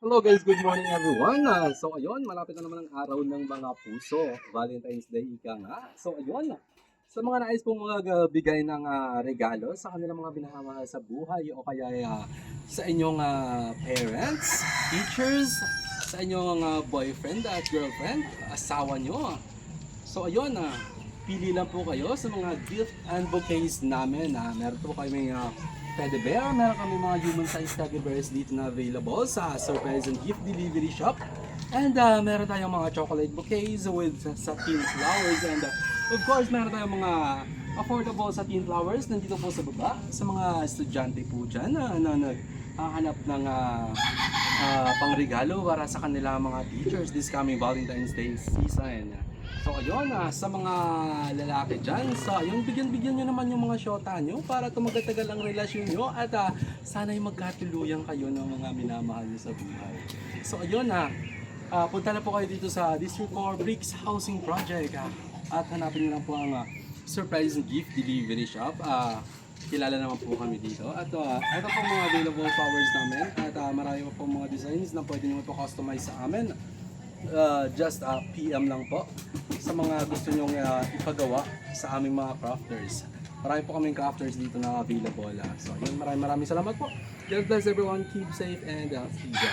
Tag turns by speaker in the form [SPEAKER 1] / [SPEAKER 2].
[SPEAKER 1] Hello guys, good morning everyone. So ayun, malapit na naman ang araw ng mga puso. Valentine's Day ika nga. So ayun, sa mga nais pong magbigay ng regalo sa kanilang mga minamahal sa buhay o kaya sa inyong parents, teachers, sa inyong boyfriend at girlfriend, asawa nyo. So ayun, pili lang po kayo sa mga gift and bouquets namin. Meron po kayo may teddy bear, meron kami mga human size teddy bears dito na available sa Surprise and Gift Delivery Shop. And meron tayong mga chocolate bouquets with satin flowers and of course meron tayong mga affordable satin flowers nandito po sa baba sa mga estudyante po dyan na naghahanap ng pangregalo para sa kanila mga teachers this coming Valentine's Day season. So ayun, sa mga lalaki dyan, so ayun, bigyan-bigyan nyo naman yung mga syota nyo para tumagatagal ang relasyon nyo at sana'y magkatuluyan kayo ng mga minamahal nyo sa buhay. So ayun, punta na po kayo dito sa District 4 Bricks Housing Project at hanapin nyo lang po ang Surprise and Gift Delivery Shop. Kilala naman po kami dito at ito po mga available flowers namin at marami po mga designs na pwede nyo po customize sa amin. Just PM lang po sa mga gusto nyong ipagawa sa aming mga crafters. Marami po kaming crafters dito na available. So yun, maraming salamat po. God bless everyone, keep safe and see you.